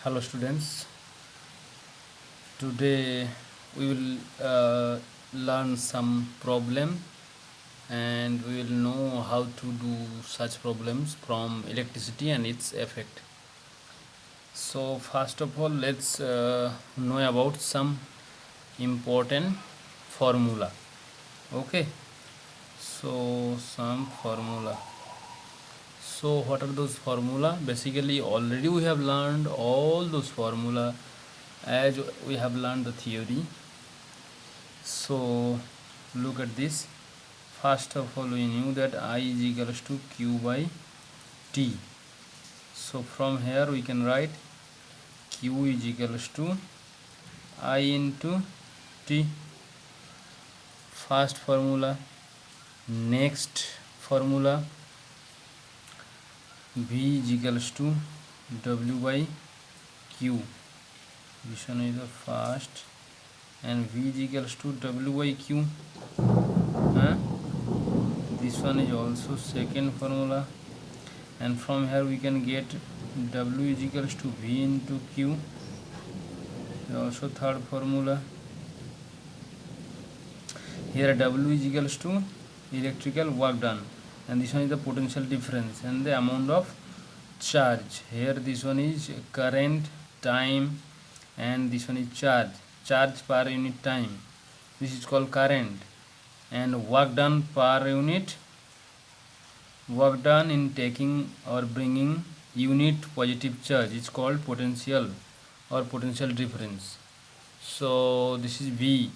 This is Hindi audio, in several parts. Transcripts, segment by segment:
Hello students, today we will learn some problem and we will know how to do such problems from electricity and its effect. So first of all let's know about some important formula. Okay, so some formula. So what are those formula? Basically already we have learned all those formula as we have learned the theory. So look at this. First of all we knew that I is equals to Q by T. So from here we can write Q is equals to I into T. First formula. Next formula, V is equals to W by Q. This one is the first, and V is equals to W by Q. This one is also second formula, and from here we can get W is equals to V into Q. Also third formula. Here W is equals to electrical work done, and this one is the potential difference and the amount of charge. Here this one is current, time, and this one is charge per unit time. This is called current, and work done per unit, work done in taking or bringing unit positive charge is called potential or potential difference. So this is V,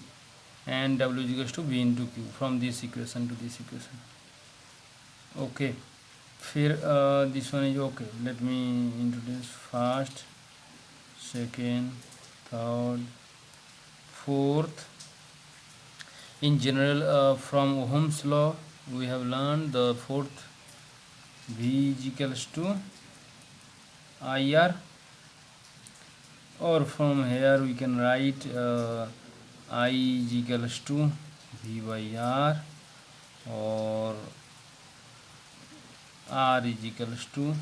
and W is equals to V into Q from this equation to this equation. Okay, फिर this one is okay. Let me introduce first, second, third, fourth. In general, from Ohm's law we have learned the fourth, V is equals to IR, or from here we can write I is equals to V by R, or R is equals to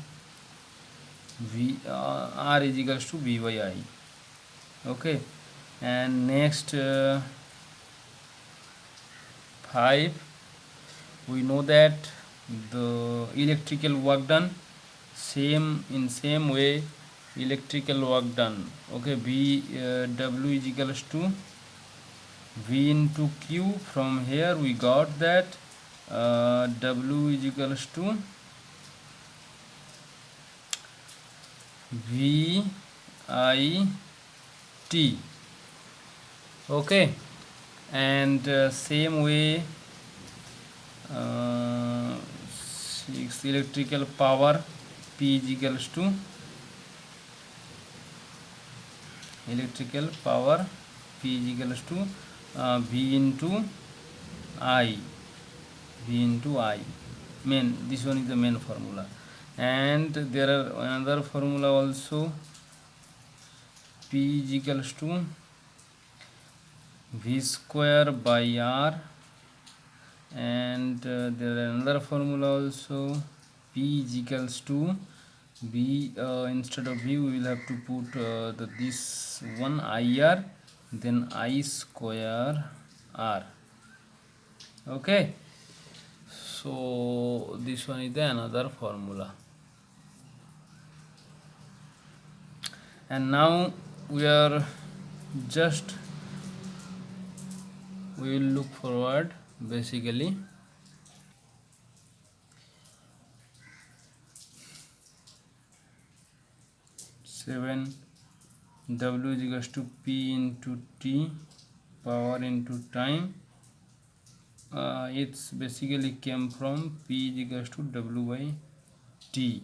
R is equals to V by I. Okay, and next 5, we know that the electrical work done, same way electrical work done. Okay, W is equals to V into Q. From here we got that W is equals to V I T. Okay, and same way 6, electrical power P is equals to electrical power P is equals to V into I. This one is the main formula, and there are another formula also. P is equals to V square by R, and there are another formula also. P is equals to V, instead of V we will have to put this one IR, then I square R. Okay, so this one is the another formula, and now we will look forward. Basically, 7, W is equals to P into T power into time. It's basically came from P is equals to W by T.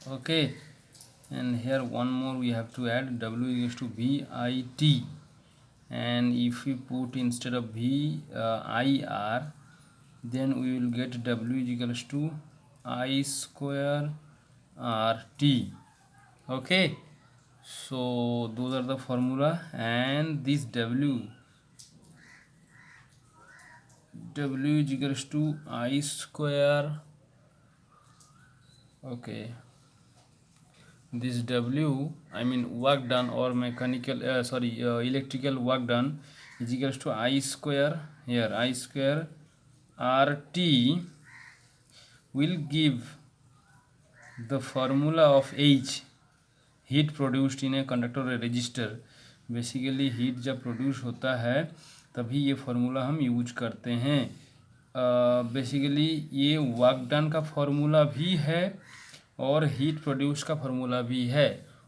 Okay, and here one more we have to add, W is equals to V I T, and if we put instead of V I R, then we will get W is equals to I square R T. Okay, so those are the formula, and this W is equals to I square, okay, this W, I mean work done or mechanical electrical work done is equals to I square, here I square RT will give the formula of H, heat produced in a conductor or resistor. Basically heat जब प्रोड्यूस होता है तभी ये फार्मूला हम यूज करते हैं। बेसिकली ये वर्क डन का फार्मूला भी है और हीट प्रोड्यूस का फार्मूला भी है।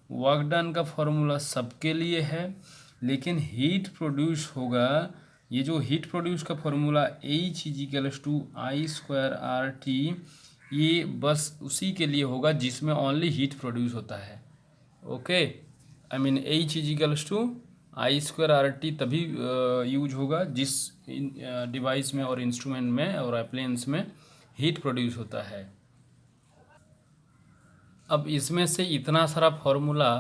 वर्क डन का फार्मूला सबके लिए है, लेकिन हीट प्रोड्यूस होगा, ये जो हीट प्रोड्यूस का formula H is equals to I square R T, ये बस उसी के लिए होगा जिसमें ओनली हीट प्रोड्यूस होता है। Okay, I mean H is equals to I square R T तभी यूज होगा जिस डिवाइस में और इंस्ट्रूमेंट में और अप्लायंस में हीट प्रोड्यूस होता है। अब इसमें से इतना सारा फार्मूला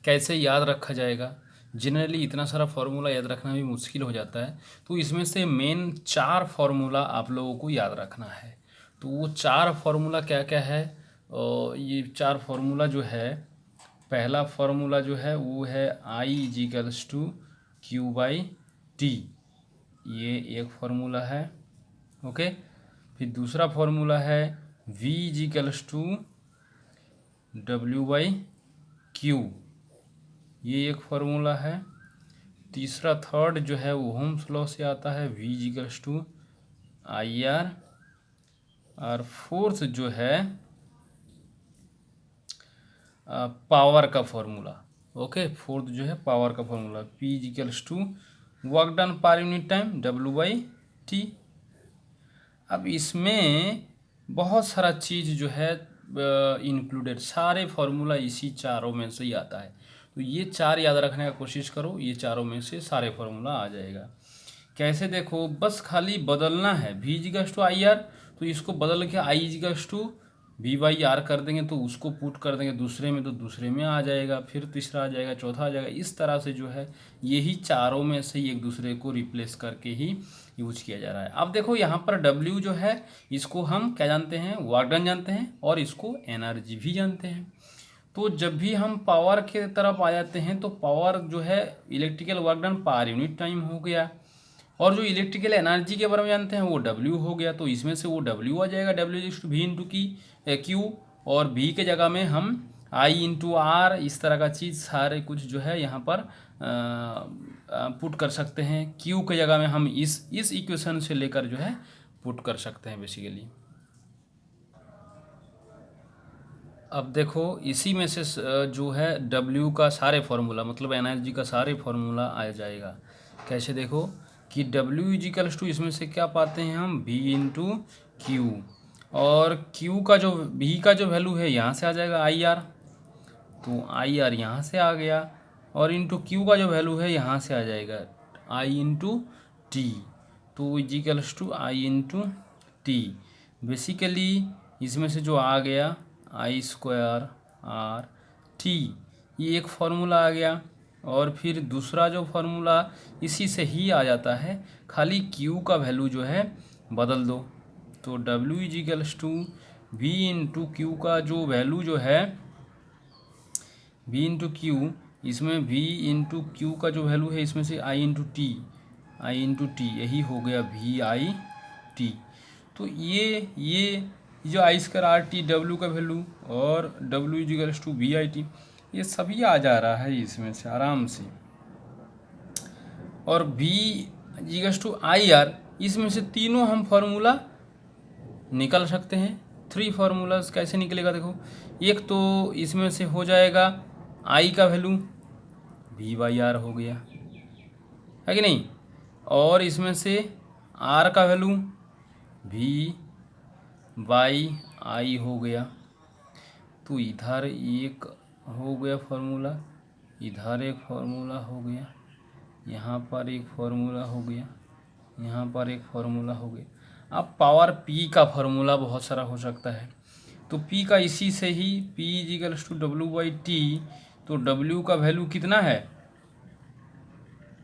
कैसे याद रखा जाएगा? जनरली इतना सारा फार्मूला याद रखना भी मुश्किल हो जाता है, तो इसमें से मेन 4 फार्मूला आप लोगों को याद रखना है। तो वो 4 फार्मूला क्या क्या है? ये 4 फार्मूला जो है, पहला फार्मूला जो है वो है I is equals to Q by T, ये एक फार्मूला है। ओके, फिर दूसरा फार्मूला है V is equals to W by Q, ये एक फार्मूला है। तीसरा थर्ड जो है वो ओह्म्स लॉ से आता है, V is equals to I R. और फोर्थ जो है पावर का फॉर्मूला। ओके, फोर्थ जो है पावर का formula P is equals to work done per unit time W by T. अब इसमें बहुत सारा चीज़ जो है इंक्लूडेड, सारे फार्मूला इसी चारों में से ही आता है। तो ये 4 याद रखने का कोशिश करो, ये चारों में से सारे फार्मूला आ जाएगा। कैसे? देखो, बस खाली बदलना है, V is equals to I R, तो इसको बदल के I is equals to V by R कर देंगे, तो उसको पुट कर देंगे दूसरे में, तो दूसरे में आ जाएगा, फिर तीसरा आ जाएगा, चौथा आ जाएगा। इस तरह से जो है यही चारों में से एक दूसरे को रिप्लेस करके ही यूज किया जा रहा है। अब देखो यहाँ पर W जो है इसको हम क्या जानते हैं? वर्क डन जानते हैं, और इसको एनर्जी भी जानते हैं। तो जब भी हम पावर के तरफ आ जाते हैं तो पावर जो है electrical work done per unit time हो गया, और जो इलेक्ट्रिकल एनर्जी के बारे में जानते हैं वो W हो गया। तो इसमें से वो W आ जाएगा, W is to V into की Q, और V के जगह में हम I इंटू आर, इस तरह का चीज़ सारे कुछ जो है यहाँ पर पुट कर सकते हैं। Q के जगह में हम इस इक्वेशन से लेकर जो है पुट कर सकते हैं बेसिकली। अब देखो, इसी में से जो है W का सारे फार्मूला, मतलब एनर्जी का सारे फार्मूला आ जाएगा। कैसे? देखो कि W इज इक्वल्स टू, इसमें से क्या पाते हैं हम? V इंटू क्यू, और Q का जो V का जो वैल्यू है यहाँ से आ जाएगा आई आर, तो आई आर यहाँ से आ गया, और इंटू Q का जो वैल्यू है यहाँ से आ जाएगा आई इंटू टी, तो is equals to I into T. Basically इसमें से जो आ गया आई स्क्वायर आर टी, ये एक फार्मूला आ गया, और फिर दूसरा जो फार्मूला इसी से ही आ जाता है, खाली Q का वैल्यू जो है बदल दो। तो W is equals to V into Q का जो वैल्यू जो है V इंटू क्यू, इसमें V इंटू क्यू का जो वैल्यू है इसमें से I इंटू टी, यही हो गया वी आई टी। तो ये जो I square R T W का वैल्यू और W is equals to V I T, ये सभी आ जा रहा है इसमें से आराम से। और V is equals to I R, इसमें से तीनों हम फार्मूला निकल सकते हैं। 3 फार्मूलाज कैसे निकलेगा? देखो, एक तो इसमें से हो जाएगा I का वैल्यू V बाई आर हो गया, है कि नहीं, और इसमें से R का वैल्यू V बाई आई हो गया। तो इधर एक हो गया फार्मूला, इधर एक फार्मूला हो गया, यहाँ पर एक फार्मूला हो गया, यहाँ पर एक फार्मूला हो गया। अब पावर P का फार्मूला बहुत सारा हो सकता है, तो P का इसी से ही P is equals to W by T, तो W का वैल्यू कितना है?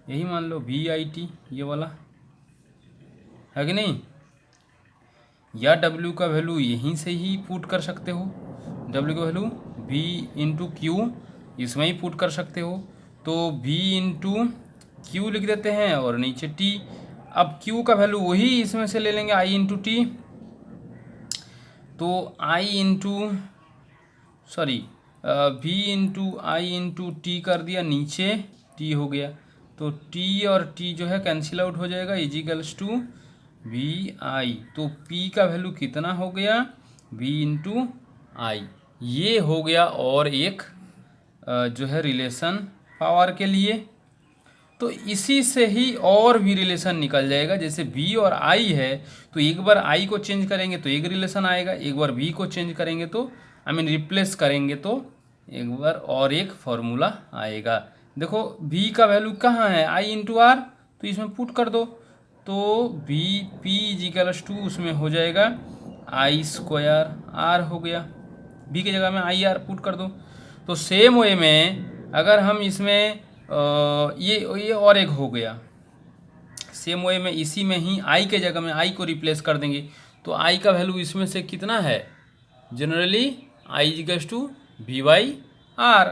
यही मान लो वी आई टी, ये वाला, है कि नहीं, या W का वैल्यू यहीं से ही पुट कर सकते हो, W का वैल्यू V इंटू क्यू, इसमें ही पुट कर सकते हो। तो V इंटू क्यू लिख देते हैं और नीचे T। अब Q का वैल्यू वही इसमें से ले लेंगे I इंटू टी। तो I into V into I into T कर दिया, नीचे T हो गया। तो T और T जो है कैंसिल आउट हो जाएगा, इजिकल्स टू वी आई। तो P का वैल्यू कितना हो गया, V इंटू आई। ये हो गया और एक जो है रिलेशन पावर के लिए। तो इसी से ही और भी रिलेशन निकल जाएगा। जैसे V और I है तो एक बार I को चेंज करेंगे तो एक रिलेशन आएगा, एक बार V को चेंज करेंगे तो रिप्लेस करेंगे तो एक बार और एक फॉर्मूला आएगा। देखो V का वैल्यू कहाँ है, I इंटू आर, तो इसमें पुट कर दो। तो V P इजिकल्स टू उसमें हो जाएगा I स्क्वायर R हो गया। V की जगह में आई आर पुट कर दो। तो सेम वे में अगर हम इसमें ये और एक हो गया, सेम वे में इसी में ही आई के जगह में आई को रिप्लेस कर देंगे। तो आई का वैल्यू इसमें से कितना है, generally I is equals to V by R.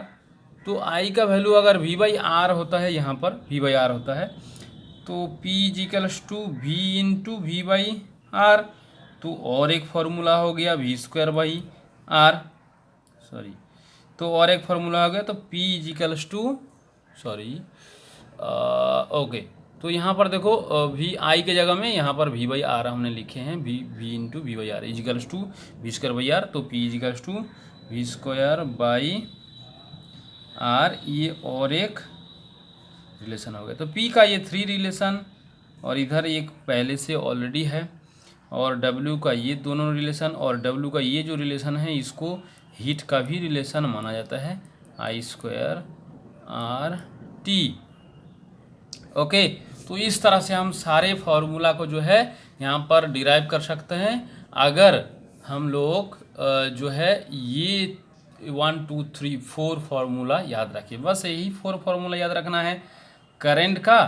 तो आई का वैल्यू अगर वी बाई आर होता है, यहाँ पर वी बाई आर होता है, तो P is equals to V into V by R. तो और एक फार्मूला हो गया वी स्क्वायर बाई आर, तो और एक फार्मूला हो गया। तो P इजिकल्स टू ओके। तो यहाँ पर देखो वी आई के जगह में यहाँ पर वी बाई आर हमने लिखे हैं, V into V by R is equals to V square by R. तो P is equals to V square by R, ये और एक रिलेशन हो गया। तो P का ये 3 रिलेशन और इधर एक पहले से ऑलरेडी है, और W का ये दोनों रिलेशन और W का ये जो रिलेशन है इसको हीट का भी रिलेशन माना जाता है, I square R T. Okay, तो इस तरह से हम सारे फार्मूला को जो है यहाँ पर डिराइव कर सकते हैं। अगर हम लोग जो है ये 1 2 3 4 फार्मूला याद रखिए, बस यही 4 फार्मूला याद रखना है। करंट का,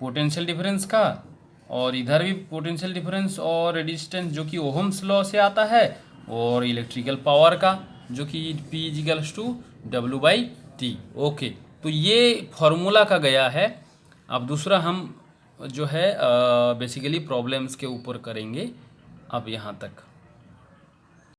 पोटेंशियल डिफरेंस का, और इधर भी पोटेंशियल डिफरेंस और रेजिस्टेंस जो कि ओहम्स लॉ से आता है, और इलेक्ट्रिकल पावर का जो कि P is equals to W by T. Okay, तो ये फार्मूला का गया है। अब दूसरा हम जो है बेसिकली प्रॉब्लम्स के ऊपर करेंगे अब यहाँ तक।